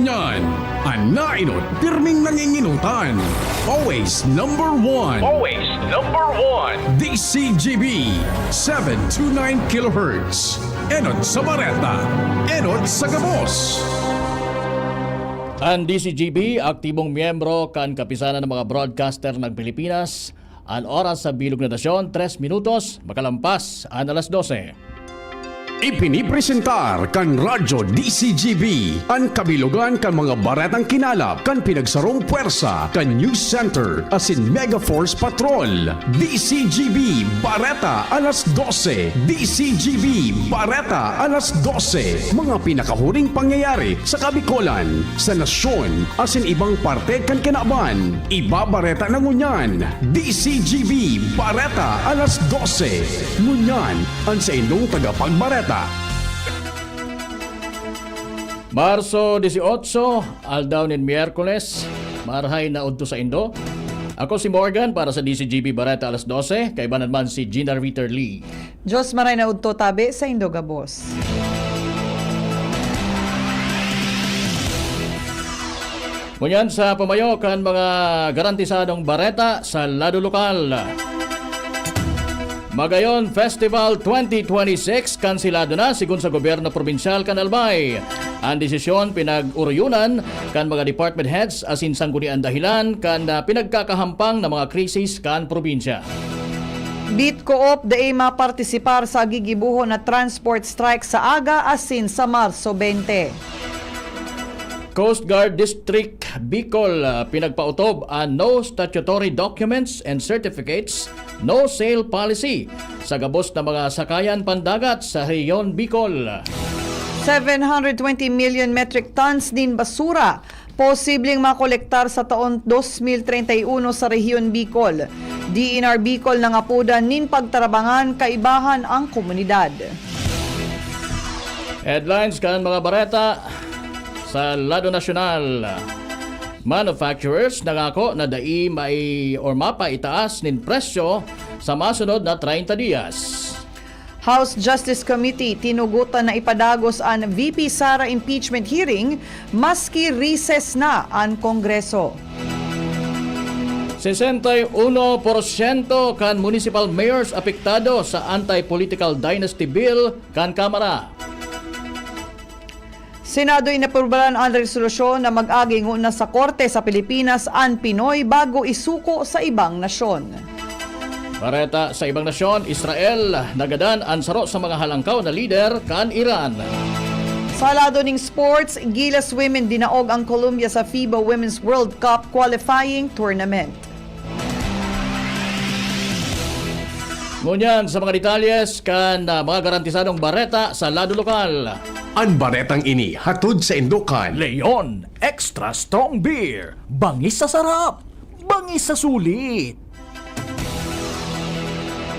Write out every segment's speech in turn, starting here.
ngunyan. Anainot, pirming nanginginutan. Always number one. Always number one. DCGB 729 kHz. Enot sa Bareta. Enot sa Gabos. Ang DCGB, aktibong miyembro kan kapisanan ng mga broadcaster ng Pilipinas. Ang oras sa Bilog na Nasyon, 3 minutos, makalampas ang alas 12. Ipinipresentar kan Radyo DCGB ang kabilugan kan mga baretang kinalap kan pinagsarong puwersa kan News Center asin Mega Force Patrol. DCGB Bareta alas 12. DCGB Bareta alas 12. Mga pinakahuring pangyayari sa Kabikolan, sa nasyon asin ibang parte kan kinaban. Iba Bareta na ngunyan. DCGB Bareta alas 12. Ngunyan ang sa inyong tagapagbareta. Marso 18, aldaw nin Miyerkules, marhay na udto sa Indo. Ako si Morgan para sa DCGB Bareta alas 12, kaibanan man si Gina Ritter Lee. Diyos maray na udto tabi sa Indo Gabos. Ngunyan sa pamayo kan mga garantisadong bareta sa lado lokal. Magayon Festival 2026 kansilado na sigun sa gobyerno probinsyal kan Albay. Ang desisyon pinag-uruyunan kan mga department heads asin sanggunian dahilan kan pinagkakahampang ng mga krisis kan probinsya. Beat Co-op da mapartisipar sa gigibuho na transport strike sa aga asin sa Marso 20. Coast Guard District Bicol pinagpautob ang no statutory documents and certificates, no sale policy sa gabos na mga sakayan pandagat sa Rehiyon Bicol. 720 million metric tons din basura posibleng makolektar sa taon 2031 sa Rehiyon Bicol. DNR Bicol nangapudan nin pagtarabangan kaibahan ang komunidad. Headlines kan mga bareta sa lado nasyonal. Manufacturers nangako na dai mapaitaas nin presyo sa masunod na 30 dias. House Justice Committee tinugutan na ipadagos ang VP Sara impeachment hearing maski recess na ang Kongreso. 61% kan municipal mayors apektado sa anti-political dynasty bill kan Kamara. Senado inaprubahan ang resolusyon na mag-aging una sa Korte sa Pilipinas ang Pinoy bago isuko sa ibang nasyon. Bareta sa ibang nasyon, Israel nagadan ang saro sa mga halangkaw na lider kan Iran. Sa lado ning sports, Gilas Women dinaog ang Colombia sa FIBA Women's World Cup qualifying tournament. Ngunyan sa mga detalyes kan mga garantisadong bareta sa lado lokal. Ang baretang ini hatod sa Indukan. Leon Extra Strong Beer. Bangis sa sarap. Bangis sa sulit.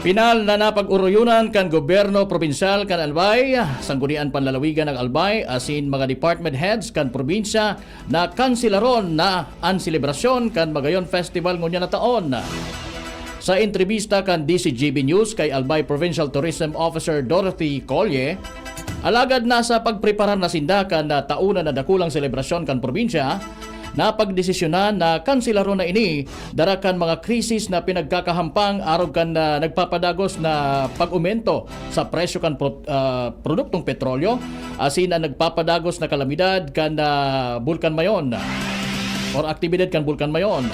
Pinal na napag-uruyunan kan gobyerno probinsyal kan Albay, sanggunian panlalawigan ng Albay, asin mga department heads kan probinsya na kansilaron na ang selebrasyon kan Magayon Festival ngunyan na taon. Sa entrevista kan DCGB News kay Albay Provincial Tourism Officer Dorothy Colye, alagad na sa pagpreparar na sindakan na tauna na dakulang selebrasyon kan probinsya, napagdesisyonan na kansilaron na ini darakan mga krisis na pinagkakahampang arog kan nagpapadagos na pag-umento sa presyo kan produktong petrolyo asin ang nagpapadagos na kalamidad kan Bulkan Mayon or aktibidad kan Bulkan Mayon.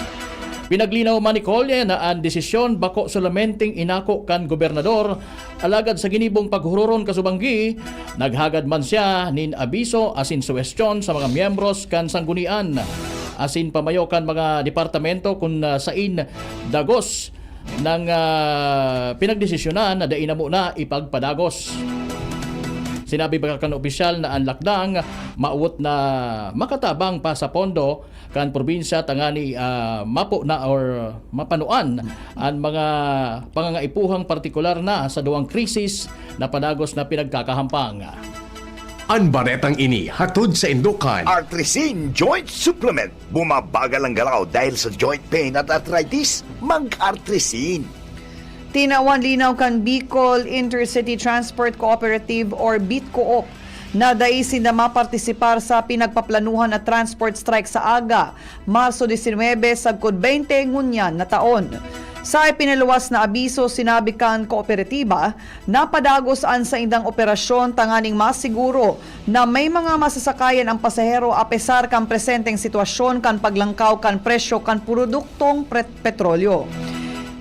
Pinaglinaw man ni Colye na ang desisyon bako solamenting inako kan gobernador alagad sa ginibong paghururon kasubanggi naghagad man siya nin abiso asin suwestyon sa mga miyembros kan sanggunian asin pamayo kan mga departamento kung sain dagos ng pinagdesisyonan na daina mo na ipagpadagos. Sinabi ba kan opisyal na ang lakdang mauwot na makatabang pa sa pondo kan probinsya tangani mapo na or mapanuan ang mga pangangaipuhang partikular na sa duwang krisis na padagos na pinagkakahampang. Ang baretang ini hatod sa Indukan. Artresin Joint Supplement. Bumabagal ang galaw dahil sa joint pain at arthritis. Mag-Artresin. Tinawan linaw kan Bicol Intercity Transport Cooperative or BITCOOP na daisin na mapartisipar sa pinagpaplanuhan na transport strike sa aga, Marso 19 sagkod 20 ngunyan na taon. Sa ipinaluwas na abiso, sinabi kan kooperatiba na padagos an sa indang operasyon tanganing masiguro na may mga masasakayan ang pasahero apesar kan presenteng sitwasyon kan paglangkaw kan presyo kan produktong petrolyo.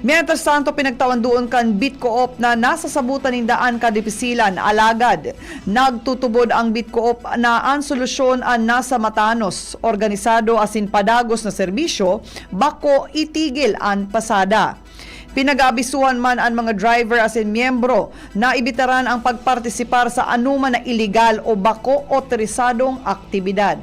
Mientras tanto, pinagtawan doon kan Bitcoop na nasa sabutan ng daan kadipisilan alagad. Nagtutubod ang Bitcoop na ang solusyon ang nasa matanos, organisado asin padagos na serbisyo, bako itigil ang pasada. Pinag-aabisuhan man ang mga driver asin miyembro na ibitaran ang pagpartisipar sa anuman na iligal o bako otorisadong aktibidad.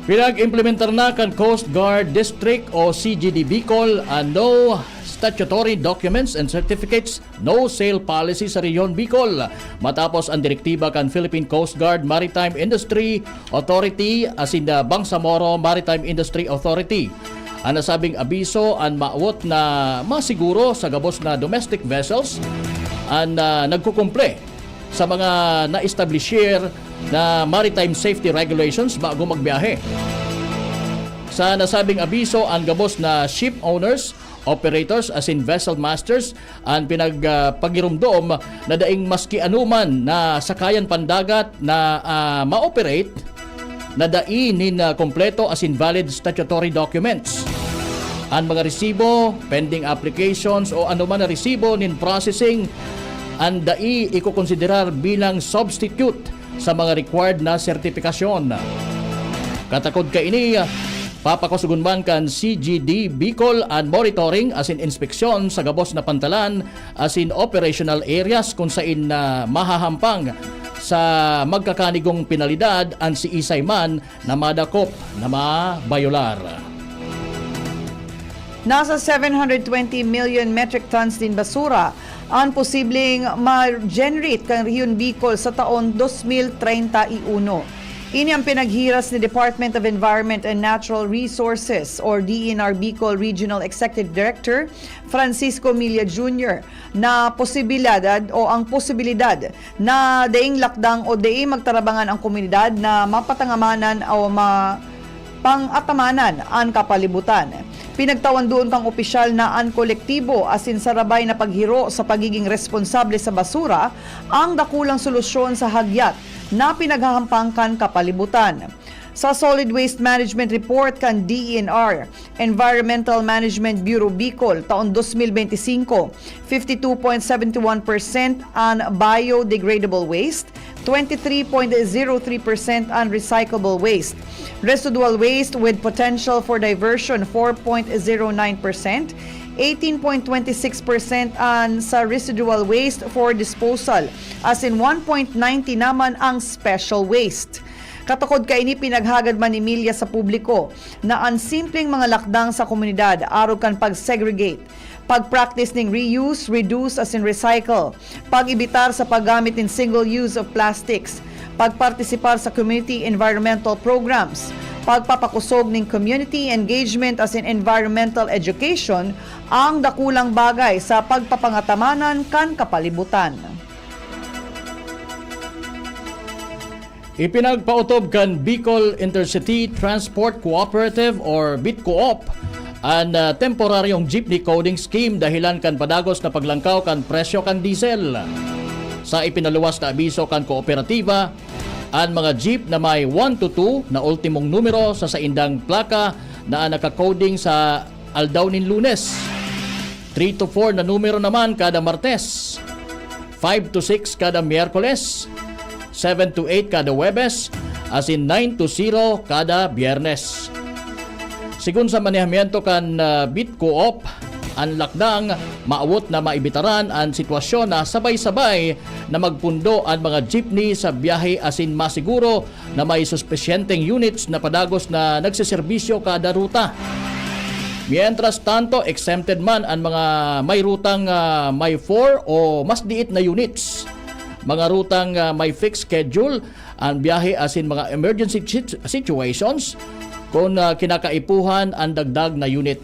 Pinag-implementar na kan Coast Guard District o CGD Bicol ang no statutory documents and certificates no sale policy sa Rehiyon Bicol matapos ang direktiba kan Philippine Coast Guard Maritime Industry Authority asin Bangsamoro Maritime Industry Authority. Ang nasabing abiso ang maawot na masiguro sa gabos na domestic vessels ang nagkukumple sa mga na-establisher na maritime safety regulations bago magbiyahe. Sa nasabing abiso, ang gabos na ship owners, operators as in vessel masters ang pinagpagirumdom na daing maski anuman na sakayan pandagat na ma-operate na dainin kompleto as in valid statutory documents. Ang mga resibo, pending applications o anuman na resibo nin processing ang dai ikukonsiderar bilang substitute sa mga required na sertifikasyon. Katakod ka ini, papakusugun man kan CGD Bicol and monitoring as in inspeksyon sa gabos na pantalan as in operational areas kung saan mahahampang sa magkakanigong penalidad ang si isay man na madakop na mabayolar. Nasa 720 million metric tons din basura ang posibleng ma-generate kang Rehiyon Bicol sa taon 2031. Ini ang pinaghiras ni Department of Environment and Natural Resources or DENR Bicol Regional Executive Director Francisco Milla Jr. na posibilidad na daing lakdang o daing magtarabangan ang komunidad na mapatangamanan o pang-atamanan ang kapalibutan. Pinagtawan doon kang opisyal na ang kolektibo asin sarabay na paghiro sa pagiging responsable sa basura ang dakulang solusyon sa hagyat na pinaghahampangkan kapalibutan. Sa Solid Waste Management Report kan DENR, Environmental Management Bureau Bicol, taon 2025, 52.71% ang biodegradable waste, 23.03% ang recyclable waste. Residual waste with potential for diversion, 4.09%, 18.26% ang sa residual waste for disposal, as in 1.90 naman ang special waste. Katukod kaini pinaghagad man ni Milla sa publiko na ang simpleng mga lakdang sa komunidad arog kan pag-segregate, pag-practice ning reuse, reduce as in recycle, pag-ibitar sa paggamit ng single use of plastics, pagpartisipar sa community environmental programs, pagpapakusog ng community engagement as in environmental education ang dakulang bagay sa pagpapangatamanan kan kapalibutan. Ipinagpautob kan Bicol Intercity Transport Cooperative or BitCoop ang temporaryong jeepney coding scheme dahilan kan padagos na paglangkaw kan presyo kan diesel. Sa ipinaluwas na abiso kan kooperatiba, ang mga jeep na may 1 to 2 na ultimong numero sa saindang plaka na naka-coding sa aldaw nin Lunes, 3 to 4 na numero naman kada Martes, 5 to 6 kada Miyerkules, 7 to 8 kada Webes, as in 9 to 0 kada Biyernes. Sigun sa manehamiento kan BitCoop, ang lakdang maawot na maibitaran ang sitwasyon na sabay-sabay na magpundo ang mga jeepney sa biyahe asin masiguro na may suspesyenteng units na padagos na nagsiservisyo kada ruta. Mientras tanto, exempted man ang mga may rutang may 4 o mas diit na units. Mga rutang may fixed schedule ang biyahe asin mga emergency situations kung kinakaipuhan ang dagdag na unit.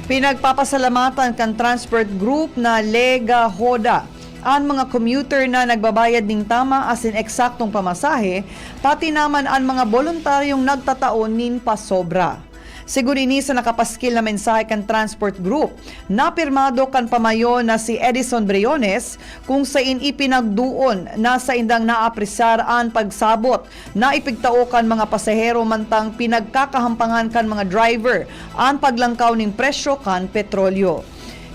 Pinagpapasalamatan kan transport group na Lega Hoda ang mga commuter na nagbabayad ng tama as in eksaktong pamasahe, pati naman ang mga voluntaryong nagtataon nin pasobra. Siguro ini sa nakapaskil na mensahe kan transport group na pirmado kan pamayo na si Edison Briones kung sa ipinagduon na sa indang naapresar ang pagsabot na ipigtao kan mga pasahero mantang pinagkakahampangan kan mga driver ang paglangkaw ning presyo kan petrolyo.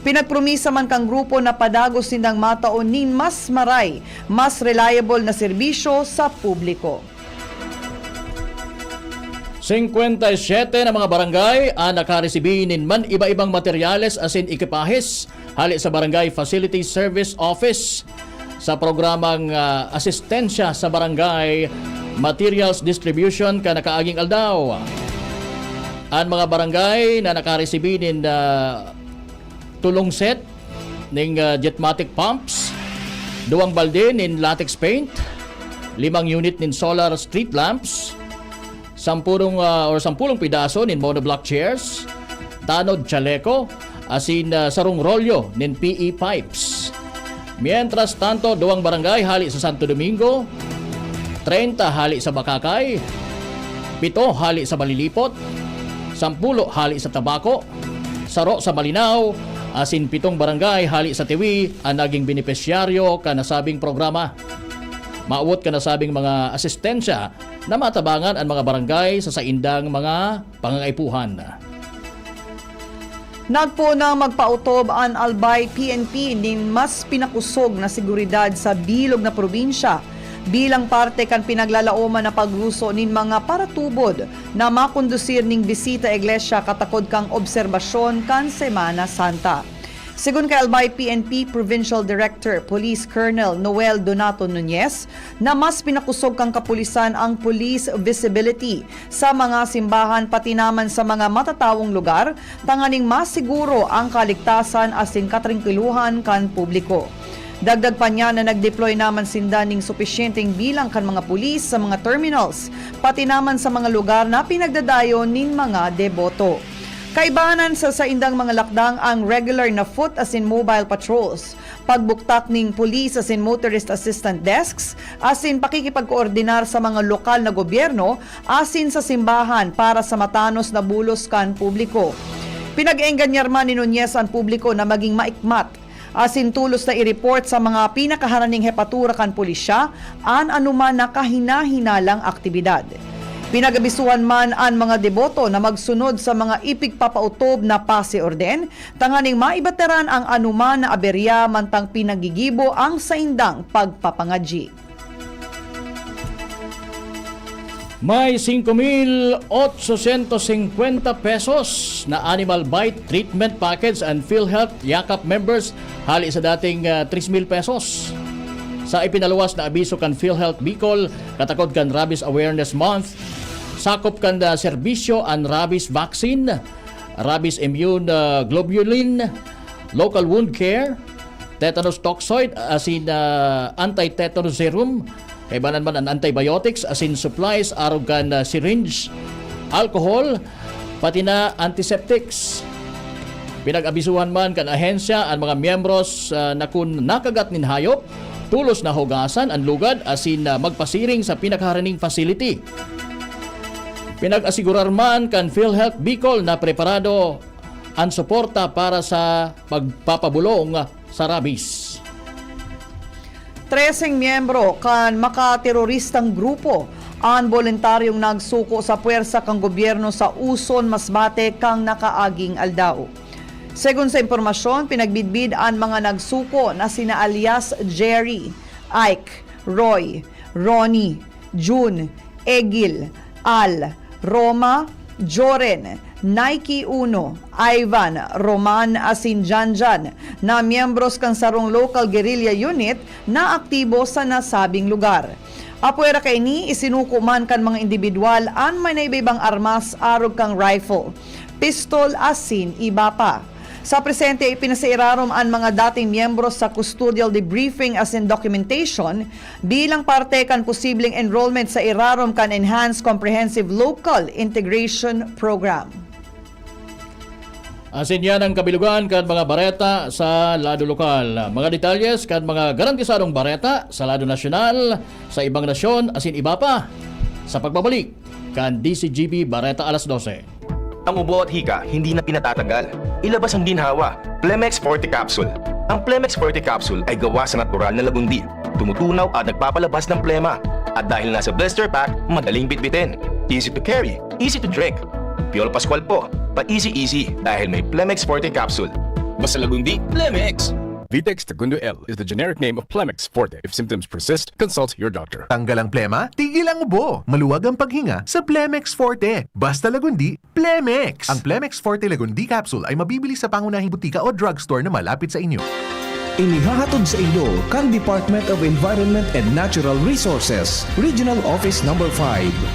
Pinagpromisa man kang grupo na padagos nindang mataon nin mas maray, mas reliable na serbisyo sa publiko. 57 na mga barangay ang nakaresibinin man iba-ibang materyales asin ekipahes hali sa Barangay Facility Service Office sa programang asistensya sa barangay materials distribution ka nakaaging aldaw. Ang mga barangay na nakaresibinin tulong set ning jetmatic pumps, 2 balde nin latex paint, 5 unit nin solar street lamps, 10 pidaso nin monoblock chairs, tanod chaleco, asin sarong rolyo nin PE pipes. Mientras tanto, 2 barangay hali sa Santo Domingo, 30 hali sa Bakakay, 7 hali sa Balilipot, 10 hali sa Tabaco, saro sa Malinaw, asin 7 barangay hali sa Tiwi ang naging benepisyaryo kanasabing programa. Maawot kanasabing mga asistensya na matabangan ang mga barangay sa saindang mga pangangaipuhan. Nagpo na magpautob ang Albay PNP nin mas pinakusog na seguridad sa bilog na probinsya bilang parte kan pinaglalaoman na pagruso nin mga paratubod na makondusir ning bisita iglesia katakod kang obserbasyon kan Semana Santa. Sigun kay Albay PNP Provincial Director Police Colonel Noel Donato Nunez na mas pinakusog kang kapulisan ang police visibility sa mga simbahan pati naman sa mga matatawong lugar tanganing mas siguro ang kaligtasan asin katrangkiluhan kan publiko. Dagdag pa niya na nag-deploy naman sinda ning supisyenteng bilang kan mga pulis sa mga terminals pati naman sa mga lugar na pinagdadayon nin mga deboto. Kaibanan sa saindang mga lakdang ang regular na foot as in mobile patrols, pagbuktak ning police as in motorist assistant desks, as in pakikipagkoordinar sa mga lokal na gobyerno, as in sa simbahan para sa matanos na bulos kan publiko. Pinag-engganyar man ni Nunez ang publiko na maging maikmat, as in tulos na i-report sa mga pinakaharaning hepatura kan pulisya an anuman na kahina-hinalang aktibidad. Pinagabisuhan man ang mga deboto na magsunod sa mga ipigpapautob na pasi-orden, tanganing maibateran ang anuman na aberya mantang pinagigibo ang saindang pagpapangadji. May 5,850 pesos na animal bite treatment package and PhilHealth Yakap members hali sa dating 3,000 pesos. Sa ipinaluwas na abiso kan PhilHealth Bicol, katakod kan Rabies Awareness Month, sakop kan serbisyo ang rabies vaccine, rabies immune globulin, local wound care, tetanus toxoid asin anti-tetanus serum, kaibanan man ang antibiotics asin supplies arog kan syringe, alcohol, pati na antiseptics. Pinag-abisuhan man kan ahensya ang mga miyembros na kung nakagat nin hayop, tulos na hugasan ang lugad asin magpasiring sa pinakaharaning facility. Pinag-asigurar man kan PhilHealth Bicol na preparado ang suporta para sa pagpapabulong sa rabies. 13 miyembro kan makateroristang grupo ang voluntaryong nagsuko sa puwersa kang gobyerno sa Uson, Masbate kang nakaaging aldao. Segun sa impormasyon, pinagbidbid ang mga nagsuko na sina alias Jerry, Ike, Roy, Ronnie, June, Egil, Al, Roma, Joren, Nike Uno, Ivan, Roman asin Janjan na miyembros kan sarong local guerrilla unit na aktibo sa nasabing lugar. Apuera kay ni isinuko man kan mga individual an may naibibang armas arog kang rifle, pistol asin iba pa. Sa presente, ipinasairarom ang mga dating miyembro sa custodial debriefing as in documentation bilang parte kan posibleng enrollment sa irarom kan Enhanced Comprehensive Local Integration Program. Asin yan ang kabilugan kan mga bareta sa lado lokal. Mga detalyes kan mga garantisadong bareta sa lado nasyonal, sa ibang nasyon, asin iba pa. Sa pagbabalik kan DCGB Bareta alas 12. Ang ubo at hika hindi na pinatatagal. Ilabas ang ginhawa, Plemex Forte Capsule. Ang Plemex Forte Capsule ay gawa sa natural na lagundi. Tumutunaw at nagpapalabas ng plema. At dahil nasa blister pack, madaling bitbitin. Easy to carry, easy to drink. Piolo Pascual po, pa-easy dahil may Plemex Forte Capsule. Basta lagundi, Plemex! Vitex Segundo L is the generic name of Plemex Forte. If symptoms persist, consult your doctor. Tanggal ang plema, tigil ang ubo. Maluwag ang paghinga sa Plemex Forte. Basta lagundi, Plemex! Ang Plemex Forte Lagundi Capsule ay mabibili sa pangunahing butika o drugstore na malapit sa inyo. Inihahatod sa inyo kan Department of Environment and Natural Resources, Regional Office No. 5,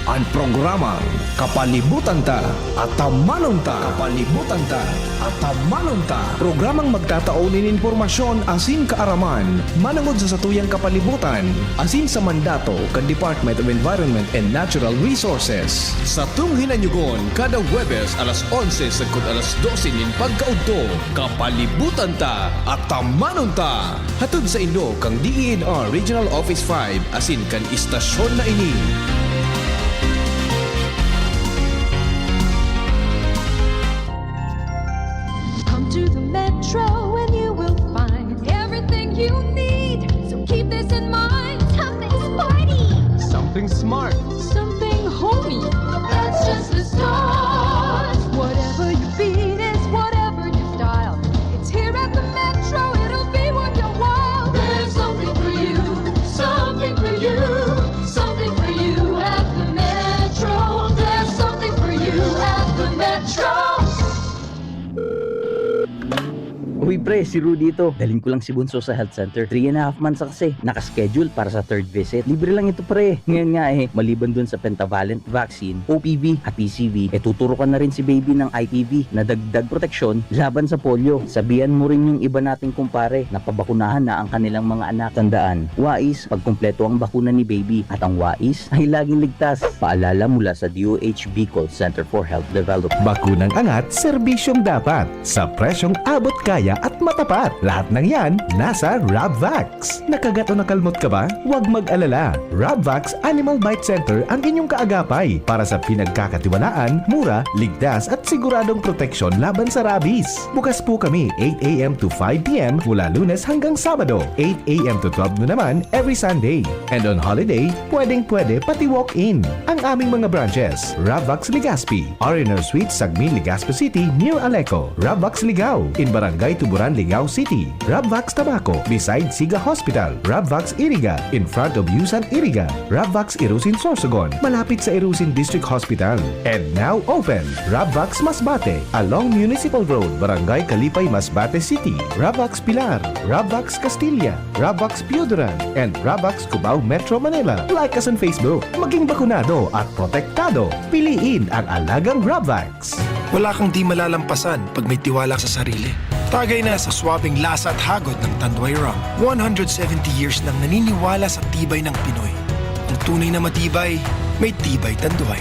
ang programang Kapalibutan Ta at Tamanon Ta. Kapalibutan Ta at Tamanon Ta. Programang magtataunin informasyon asin kaaraman, manangod sa satuyang kapalibutan, asin sa mandato kan Department of Environment and Natural Resources. Sa tunghinanyugon, kada Huwebes alas 11 sagkod alas 12 nin pagkaudto, Kapalibutan Ta at Tamanon Ta. Hatod sa inyo kang DENR Regional Office 5 asin kan istasyon na ini. Come to the Metro and you will find everything you need. So keep this in mind. Something sporty. Something smart. Something homey. That's just the start. Whatever you beat is whatever you style. It's here at the Metro. It'll be worth your while. There's something for you. Something for you. Something for you at the Metro. There's something for you at the Metro. Uy pre, si Rudy ito. Dalhin ko lang si Bunso sa health center. 3.5 months na kasi. Nakaschedule para sa third visit. Libre lang ito pre. Ngayon nga maliban dun sa pentavalent vaccine, OPV at PCV, tuturo ka na rin si baby ng IPV na dagdag proteksyon laban sa polio. Sabihan mo rin yung iba nating kumpare na pabakunahan na ang kanilang mga anak. Tandaan, wais pag kumpleto ang bakuna ni baby at ang wais ay laging ligtas. Paalala mula sa DOH Bicol Center for Health Development. Bakunang angat, serbisyong dapat. Sa presyong abot kaya at matapat. Lahat ng yan, nasa Rabvax. Nakagat o nakalmot ka ba? Huwag mag-alala. Rabvax Animal Bite Center ang inyong kaagapay para sa pinagkakatiwalaan, mura, ligtas at siguradong proteksyon laban sa rabies. Bukas po kami 8 a.m. to 5 p.m. mula Lunes hanggang Sabado, 8 a.m. to 12 noon naman every Sunday. And on holiday, pwedeng-pwede pati walk-in. Ang aming mga branches, Rabvax Legazpi, R&R Suite, Sagmin, Legazpi City, near Aleco. Rabvax Ligao, in Barangay Tuburan, Ligao City. Rabvax Tabaco, beside Siga Hospital. Rabvax Iriga, in front of Yusan Iriga. Rabvax Irusin Sorsogon, malapit sa Irusin District Hospital. And now open, Rabvax Masbate, along Municipal Road, Barangay Kalipay, Masbate City. Rabvax Pilar, Rabvax Castilla, Rabvax Piudaran, and Rabvax Cubao Metro Manila. Like us on Facebook. Maging bakunado at protektado. Piliin ang alagang Rabvax. Wala kang di malalampasan pag may tiwala sa sarili. Tagay na sa swabing lasa at hagod ng Tanduay Rum. 170 years nang naniniwala sa tibay ng Pinoy. Ang tunay na matibay, may tibay Tanduay.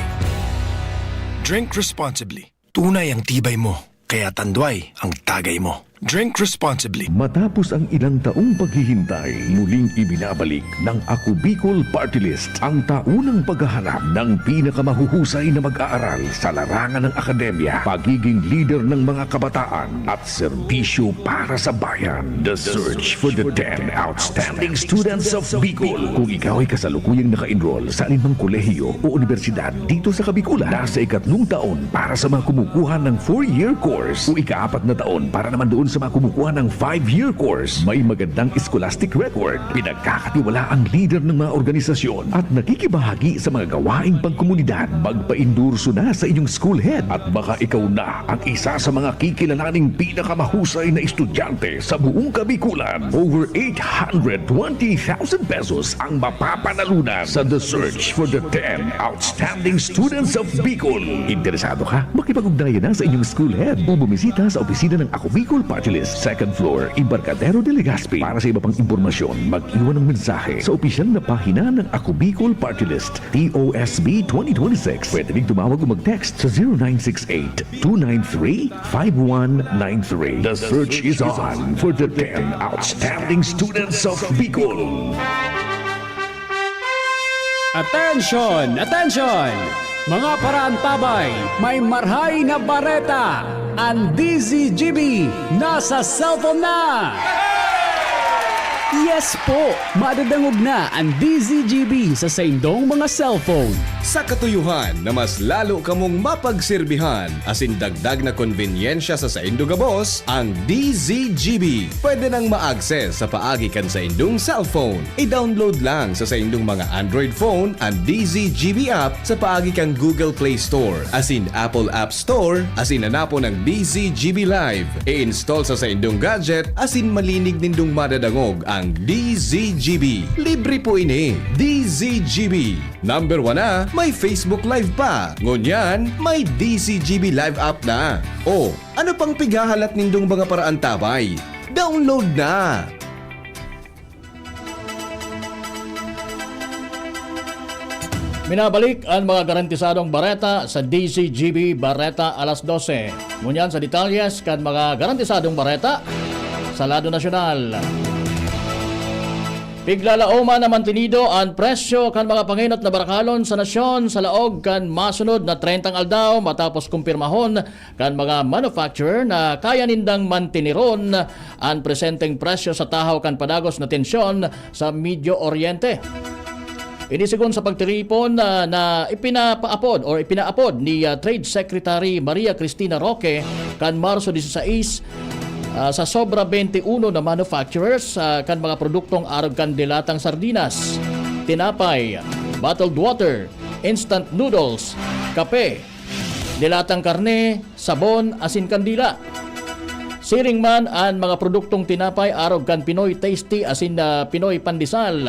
Drink responsibly. Tunay ang tibay mo, kaya Tanduay ang tagay mo. Drink responsibly. Matapos ang ilang taong paghihintay, muling ibinabalik ng Ako Bicol Party List ang taunang paghahanap ng pinakamahuhusay na mag-aaral sa larangan ng akademya, pagiging leader ng mga kabataan at serbisyo para sa bayan. The search for the 10 outstanding students of Bicol. Kung ikaw ay kasalukuyang naka-enroll sa anumang kolehiyo o universidad dito sa Kabikulan, nasa 3 taon para sa mga kumukuha ng 4-year course o 4 na taon para naman doon sa mga kumukuha ng 5-year course. May magandang scholastic record, pinagkakatiwala ang leader ng mga organisasyon at nakikibahagi sa mga gawaing pangkomunidad. Magpa-endorso na sa inyong school head at baka ikaw na ang isa sa mga kikilalaning pinakamahusay na estudyante sa buong Kabikulan. Over 820,000 pesos ang mapapanalunan sa The Search for the 10 Outstanding Students of Bicol. Interesado ka? Makipag-ugnayan na sa inyong school head o bumisita sa opisina ng Ako Bicol Party List, second floor, Embarcadero de Legazpi. Para sa iba pang impormasyon, mag-iwan ng mensahe sa opisyal na pahina ng Ako Bicol Party List, TOSB 2026. Pwede rin tumawag o mag-text sa 0968-293-5193. The search is on for the 10 outstanding students of Bicol. Attention! Attention! Mga parantabay, may marhay na bareta! Ang DZGB nasa cellphone na! Yes po! Madadangog na ang DZGB sa saindong mga cellphone. Sa katuyuhan na mas lalo kamong mapagserbihan, asin dagdag na konvenyensya sa saindong gabos, ang DZGB. Pwede nang ma-access sa paagi kan sa indong cellphone. I-download lang sa saindong mga Android phone ang DZGB app sa paagi kang Google Play Store, asin Apple App Store, asin hanapon ng DZGB Live. I-install sa saindong gadget, asin malinig nindong madadangog ang DZGB. Libre po ini. DZGB. Number 1 na, may Facebook Live pa. Ngunyan, may DZGB Live app na. O, ano pang pigahalat nindong mga paraan tabay? Download na! Minabalik ang mga garantisadong bareta sa DZGB Bareta alas 12. Ngunyan sa detalyes kan mga garantisadong bareta sa lado nasyonal. Piglalaoma na mantinido ang presyo kan mga panginot na barakalon sa nasyon sa laog kan masunod na 30 aldaw matapos kumpirmahon kan mga manufacturer na kaya nindang mantiniron ang presenteng presyo sa tahaw kan padagos na tensyon sa Medio Oriente. Inisigon sa pagtiripon na ipinaapod ni Trade Secretary Maria Cristina Roque kan Marso 16 sa sobra 21 na manufacturers kan mga produktong arog kan dilatang sardinas, tinapay, bottled water, instant noodles, kape, dilatang karne, sabon, asin kandila. Siring man ang mga produktong tinapay arog kan Pinoy Tasty asin Pinoy Pandesal,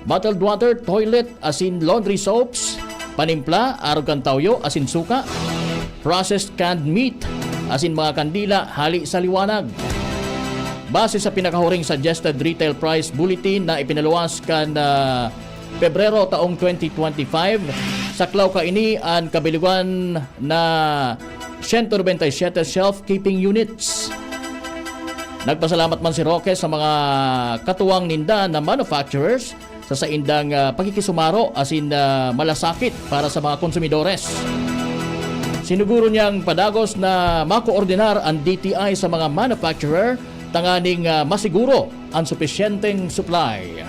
bottled water, toilet asin laundry soaps, panimpla arog kan tawyo asin suka, processed canned meat asin mga kandila hali sa liwanag. Base sa pinakahuring suggested retail price bulletin na ipinaluwas kan Pebrero taong 2025, saklaw ka ini ang kabiliguan na 197 shelf-keeping units. Nagpasalamat man si Roque sa mga katuwang ninda na manufacturers sa saindang pagkikisumaro asin malasakit para sa mga konsumidores. Sinuguro niyang padagos na makoordinar ang DTI sa mga manufacturer tanganing masiguro ang supisyenteng supply.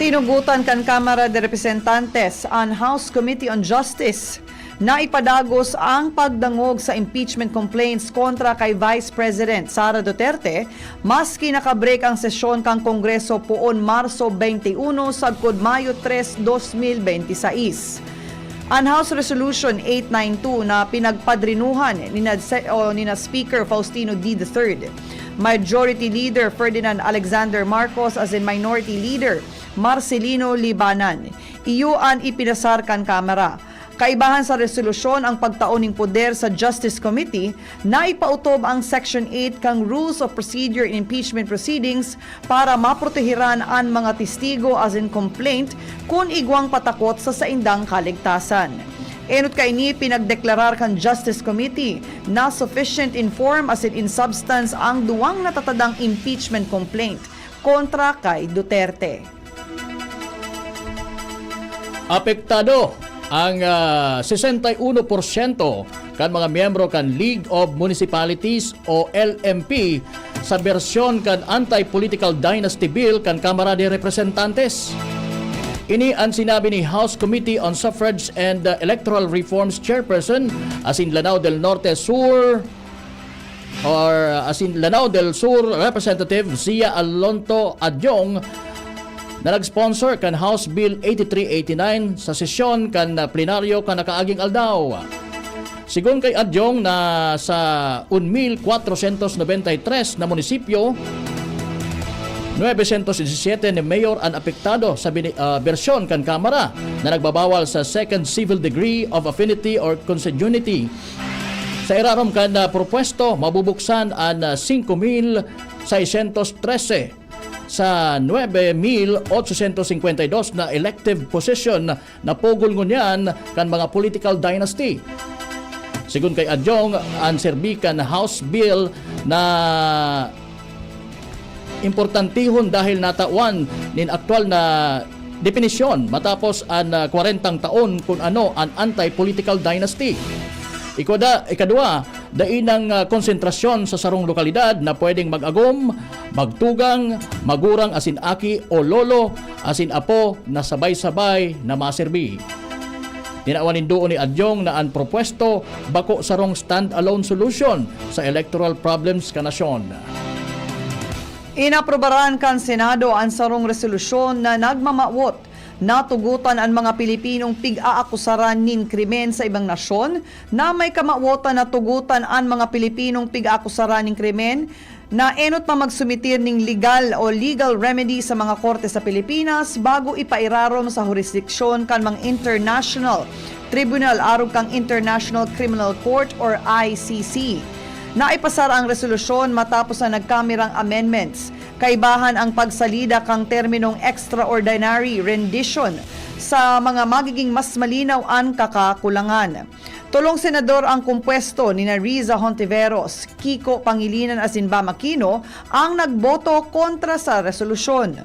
Tinugutan kan Kamara de Representantes ang House Committee on Justice na ipadagos ang pagdangog sa impeachment complaints kontra kay Vice President Sara Duterte maski nakabreak ang sesyon kang Kongreso poon Marso 21 sagkod Mayo 3, 2026. Ang House Resolution 892 na pinagpadrinuhan ni Speaker Faustino D. III, Majority Leader Ferdinand Alexander Marcos as in Minority Leader Marcelino Libanan, iyuan ipinasar kan Kamara. Kaibahan sa resolusyon ang pagtaoning poder sa Justice Committee na ipautob ang Section 8 kang Rules of Procedure in Impeachment Proceedings para maprotehiran ang mga testigo as in complaint kung igwang patakot sa saindang kaligtasan. Enot kay ni pinagdeklarar kan Justice Committee na sufficient in form as in substance ang duwang natatadang impeachment complaint kontra kay Duterte. Apektado ang 61% kan mga miyembro kan League of Municipalities o LMP sa bersyon kan Anti-Political Dynasty Bill kan Kamara de Representantes. Ini ang sinabi ni House Committee on Suffrage and Electoral Reforms Chairperson asin Lanao del Norte Sur Representative Zia Alonto Adyong na nag-sponsor kan House Bill 8389 sa sesyon kan plenaryo kan nakaaging aldaw. Sigon kay Adyong na sa 1,493 na munisipyo, 917 ni mayor ang apektado sa bersyon kan Kamara na nagbabawal sa second civil degree of affinity or consanguinity Sa irarom kan propuesto, mabubuksan ang 5,613 sa 9,852 na elective position na pugol ngunyan kan mga political dynasty. Sigun kay Adjong, ang serbikan House Bill na importantihon dahil natawan nin aktual na definisyon matapos ang 40 taon kung ano ang anti-political dynasty. Ikadua, dainang konsentrasyon sa sarong lokalidad na pwedeng mag-agom, magtugang, magurang asin aki o lolo asin apo na sabay-sabay na maserbi. Tinawanin doon ni Adjong na ang propuesto bako sarong stand-alone solution sa electoral problems ka nasyon. Inaprobaran kan Senado ang sarong resolusyon na nagmamawot na tugutan ang mga Pilipinong pig-aakusaran nin krimen sa ibang nasyon na may kamawotan na tugutan ang mga Pilipinong pig-aakusaran nin krimen na enot na magsumitir ning legal remedy sa mga korte sa Pilipinas bago ipairarom sa jurisdiksyon kan mga international tribunal arog kang International Criminal Court or ICC. Naipasara ang resolusyon matapos ang nagkamirang amendments. Kaibahan ang pagsalida kang terminong extraordinary rendition sa mga magiging mas malinaw ang kakakulangan. Tulong senador ang kumpuesto ni Riza Hontiveros, Kiko Pangilinan Asinba Makino ang nagboto kontra sa resolusyon.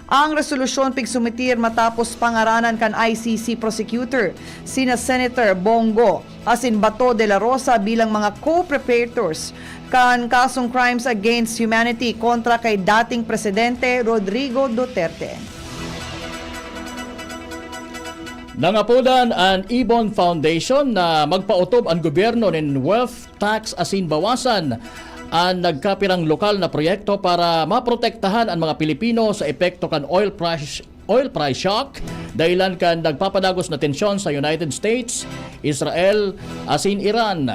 Ang resolusyon pigsumitir matapos pangaranan kan ICC prosecutor sina Senator Bongo Asinbato de la Rosa bilang mga co-preparators kan kasong crimes against humanity kontra kay dating presidente Rodrigo Duterte. Nangapudan ang Ibon Foundation na magpautob ang gobyerno ng wealth tax asin bawasan ang nagkapirang lokal na proyekto para maprotektahan ang mga Pilipino sa epekto kan oil price shock dahilan kan nagpapadagos na tensyon sa United States, Israel asin Iran.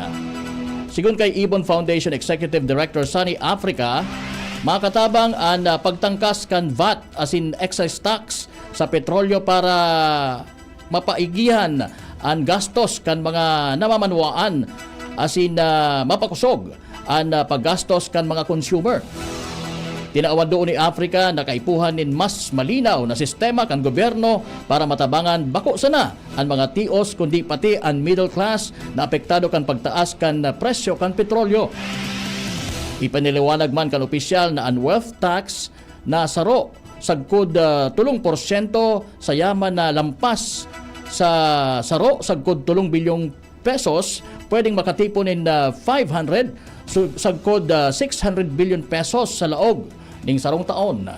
Sigun kay Ibon Foundation Executive Director Sunny Africa, makatabang ang pagtangkas kan VAT asin excise tax sa petrolyo para mapaigihan ang gastos kan mga namamanwaan asin mapakusog ang paggastos kan mga consumer. Tinaawan doon ni Africa na kaipuhan nin mas malinaw na sistema kan gobyerno para matabangan bako sana ang mga tios kundi pati ang middle class na apektado kan pagtaas kan presyo kan petrolyo. Ipaniliwanag man kan opisyal na ang wealth tax na saro sagkod 3% sa yaman na lampas sa saro sagkod 3 bilyong pesos pwedeng makatipon in 500 sagkod 600 billion pesos sa laog ning sarong taon.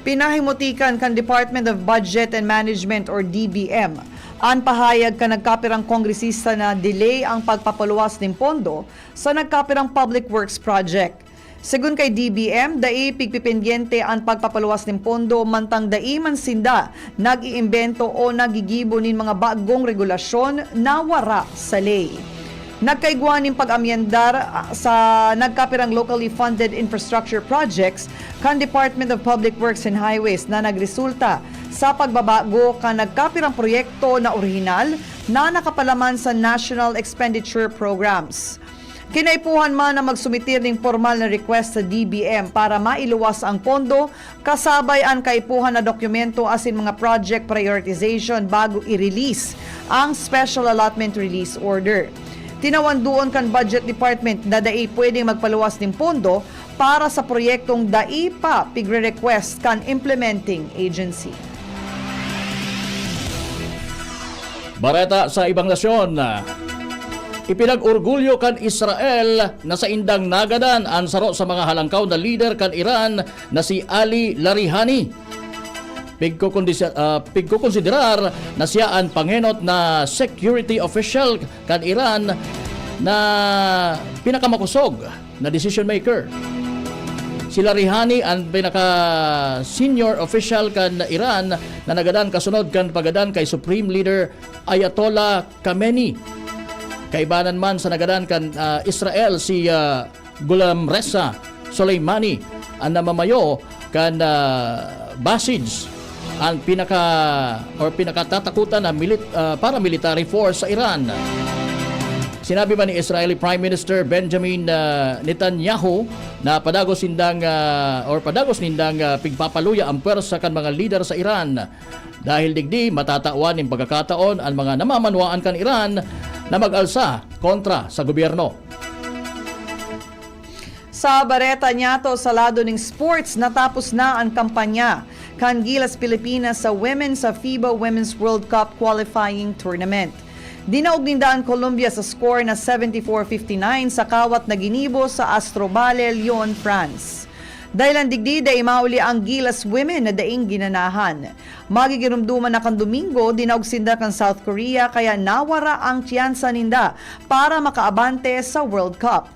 Pinahimutikan kan Department of Budget and Management or DBM ang pahayag ka nagkapirang kongresista na delay ang pagpapaluwas ng pondo sa nagkapirang public works project. Segun kay DBM, dai pigpipendyente ang pagpapaluwas ng pondo mantang dai man sinda nag-iimbento o nagigibo nin mga bagong regulasyon na wara sa ley. Nagkaigwa ning pag-amyendar sa nagkapirang locally funded infrastructure projects kan Department of Public Works and Highways na nagresulta sa pagbabago kan nagkapirang proyekto na orihinal na nakapalaman sa National Expenditure Programs. Kinaipuhan man na magsumitir ng formal na request sa DBM para mailuwas ang pondo, kasabay ang kaipuhan na dokumento asin mga project prioritization bago i-release ang Special Allotment Release Order. Tinawan doon kan Budget Department na dai pwedeng magpaluwas ng pondo para sa proyektong dai pa pigre-request kan implementing agency. Bareta sa ibang nasyon, ipinag-orgulyo kan Israel na sa indang nagadan ang saro sa mga halangkaw na leader kan Iran na si Ali Larihani. Pigkukonsiderar na siya ang panghenot na security official kan Iran na pinakamakusog na decision maker. Si Larihani ang pinaka-senior official kan Iran na nagadan kasunod kan pagadan kay Supreme Leader Ayatollah Khamenei. Kaibanan man sa nagadan kan Israel si Ghulam Reza Soleimani ang namamayo kan Basij ang pinakatatakutan na paramilitary force sa Iran. Sinabi ba ni Israeli Prime Minister Benjamin Netanyahu na padagos nindang pigpapaluya ang pwersa kan mga lider sa Iran. Dahil digdi matatawan ng pagkakataon ang mga namamanwaan kan Iran na mag-alsa kontra sa gobyerno. Sa Bareta Nyato sa lado ng sports, natapos na ang kampanya kan Gilas Pilipinas sa Women's sa FIBA Women's World Cup Qualifying Tournament. Dinaog nindaan Colombia sa score na 74-59 sa kawat na ginibo sa Astroballe, Lyon, France. Dahil ang digdi, mauli ang Gilas Women na daing ginanahan. Magigirumduman na kan Domingo, dinaog sinda kan South Korea kaya nawara ang tiyansa ninda para makaabante sa World Cup.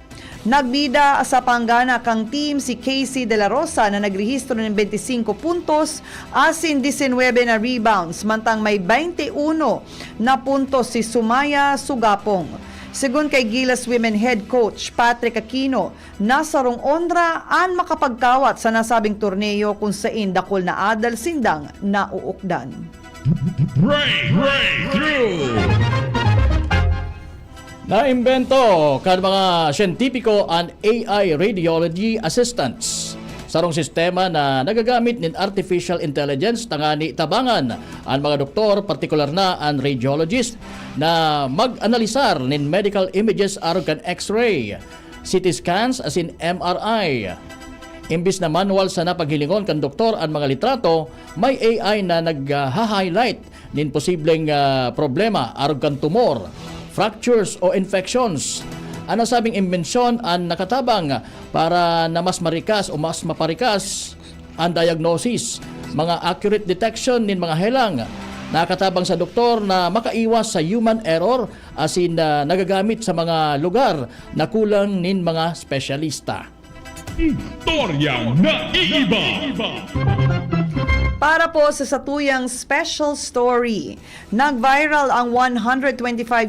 Nagbida sa panggana kang team si Casey De La Rosa na nagrehistro ng 25 puntos asin 19 na rebounds mantang may 21 na puntos si Sumaya Sugapong. Sigun kay Gilas Women Head Coach Patrick Aquino, nasa rong ondra an makapagkawat sa nasabing torneo kung sain dakol na adal sindang nauukdan. Naimbento kan mga siyentipiko ang AI radiology assistants. Sarong sistema na nagagamit ng artificial intelligence tangani tabangan ang mga doktor, partikular na ang radiologist na mag-analisar ng medical images aron kan X-ray, CT scans as in MRI. Imbis na manual sa napaghilingon kan doktor ang mga litrato, may AI na nag-highlight ng posibleng problema aron kan tumor, fractures o infections. Ang nasabing imbensyon ang nakatabang para na mas marikas o mas maparikas ang diagnosis, mga accurate detection ng mga helang. Nakatabang sa doktor na makaiwas sa human error as in nagagamit sa mga lugar na kulang nin mga espesyalista. Istorya na iiba. Para po sa satuyang special story, nag-viral ang 125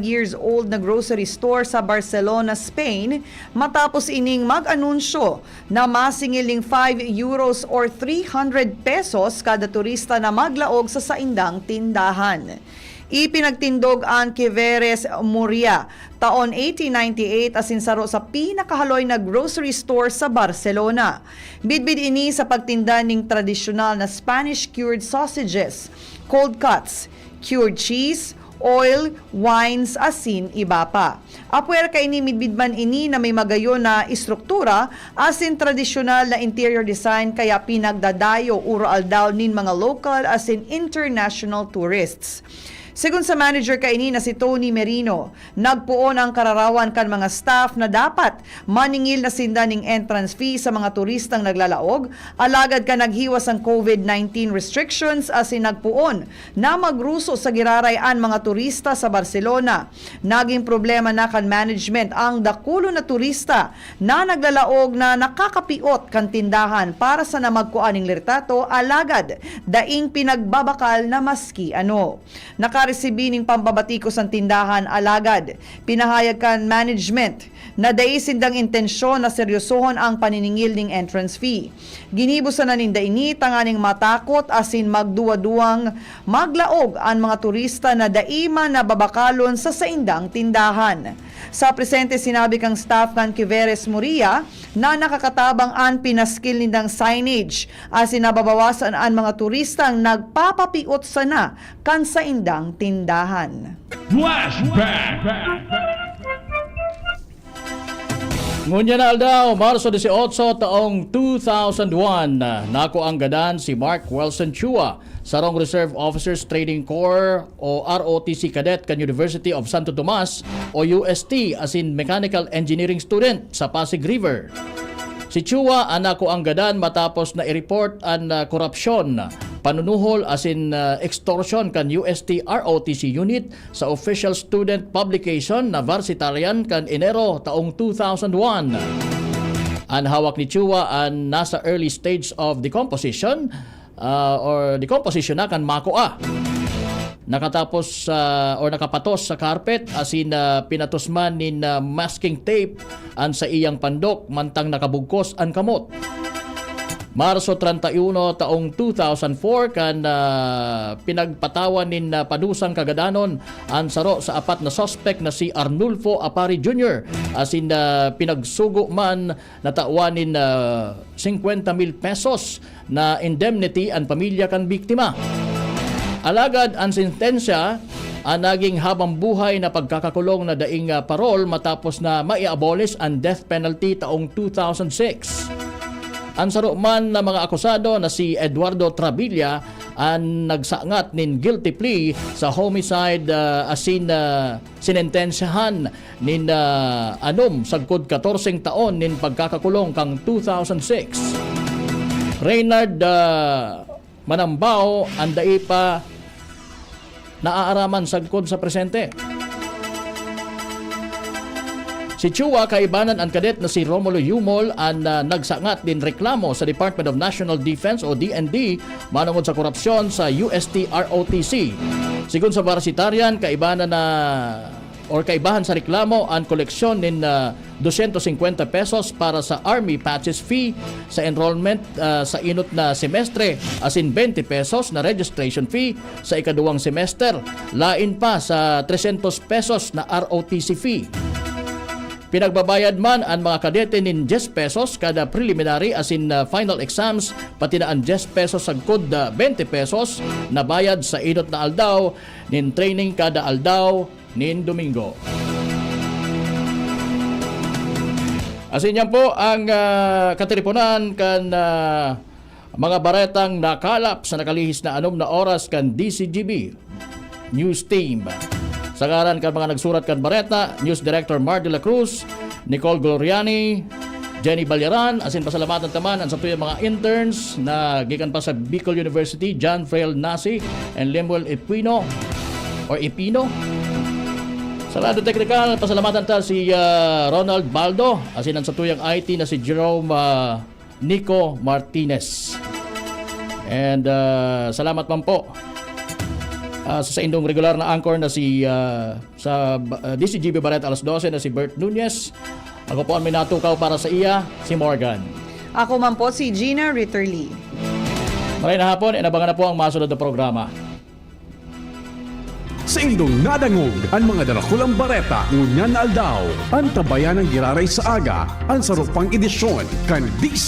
years old na grocery store sa Barcelona, Spain matapos ining mag-anunsyo na masingiling 5 euros or 300 pesos kada turista na maglaog sa saindang tindahan. Ipinagtindog ang Quiveres Muria taon 1898 asinsaro sa pinakahaloy na grocery store sa Barcelona. Bidbid ini sa pagtinda ng tradisyonal na Spanish cured sausages, cold cuts, cured cheese, oil, wines, asin, iba pa. Apwer kay ni midbidman ini na may magayon na istruktura asin tradisyonal na interior design kaya pinagdadayo ural daw nin mga local asin international tourists. Sigun sa manager kaini na si Tony Merino, nagpuon ang kararawan kan mga staff na dapat maningil na sinda ning entrance fee sa mga turistang naglalaog, alagad ka naghiwas ang COVID-19 restrictions asin nagpuon na magruso sa girarayan mga turista sa Barcelona. Naging problema na kan management ang dakulo na turista na naglalaog na nakakapiot kan tindahan para sa namagkuan ning lirtato, alagad daing pinagbabakal na maski ano. Resibining pambabatikos ang tindahan, alagad pinahayag kan management na daisindang intensyon na seryosohon ang paniningil ning entrance fee. Ginibusan na ninda ini tanganing matakot asin magduwa-duwang maglaog ang mga turista na daima na babakalon sa saindang tindahan. Sa presente sinabi kang staff kan Quiveres Muria na nakakatabang an pinaskil nindang signage asin nababawasan ang mga turistang nagpapapiot sana kan saindang tindahan. Flashback. Ngunya na aldaw, Marso 18 taong 2001, nako ang gadan si Mark Wilson Chua, Sarong Reserve Officers Training Corps o ROTC Cadet kan University of Santo Tomas o UST as in Mechanical Engineering student sa Pasig River. Si Chua anako ang gadan matapos na i-report ang korupsyon, panunuhol as in extortion kan UST ROTC unit sa official student publication na Varsitarian kan Enero taong 2001. Ang hawak ni Chua ang nasa early stage of decomposition or decomposition na kan makoa. Nakatapos or nakapatos sa carpet asin pinatusman nin masking tape an sa iyang pandok mantang nakabugkos ang kamot. Marso 31 taong 2004 kan pinagpatawan nin padusang kagadanon ang saro sa apat na suspect na si Arnulfo Apari Jr. asin pinagsugo man na tawanin 50,000 pesos na indemnity ang pamilya kan biktima. Alagad ang sentensya ang naging habang buhay na pagkakakulong na daing parol matapos na mai-abolish ang death penalty taong 2006. Ang saruman na mga akusado na si Eduardo Trabilla ang nagsangat nin guilty plea sa homicide asin sinentensyahan nin sagkod 14 taon nin pagkakakulong kang 2006. Reynard Manambao ang daipa naaaraman sagkod sa presente. Si Chua kaibanan ang kadet na si Romulo Yumol ang nagsangat din reklamo sa Department of National Defense o DND manungod sa korupsyon sa UST ROTC. Sigun sa Varsitarian, kaibahan sa reklamo ang koleksyon nin 250 pesos para sa Army Patches fee sa enrollment sa inot na semestre asin 20 pesos na registration fee sa ikaduwang semester. Lain pa sa 300 pesos na ROTC fee. Pinagbabayad man ang mga kadete nin 10 pesos kada preliminary asin final exams pati na ang 10 pesos sagkod 20 pesos na bayad sa inot na aldaw nin training kada aldaw nin Domingo. Asin yan po ang katilipunan kan mga baretang nakalap sa nakalihis na 6 na oras kan DCGB News Team. Sa ngaran kan mga nagsurat kan bareta, News Director Mar de la Cruz, Nicole Gloriani, Jenny Balyaran, asin pasalamatan taman ang sa tuyang mga interns na gikan pa sa Bicol University, John Frail Nasi and Lemuel Epino. Sa lado technical, pasalamatan ta si Ronald Baldo, asin ang sa tuyang IT na si Jerome Nico Martinez. And salamat man po sa indong regular na anchor na si sa DCGB Bareta alas 12 na si Bert Nunez. Ako po ang minatukaw para sa iya, si Morgan. Ako man po si Gina Ritterly. Maray na hapon, inabangan na po ang masunod na programa. Sa indong nadangog ang mga dalakulang bareta ngunyan aldaw. Ang tabayan ng giraray sa aga, ang sarupang edisyon kan DC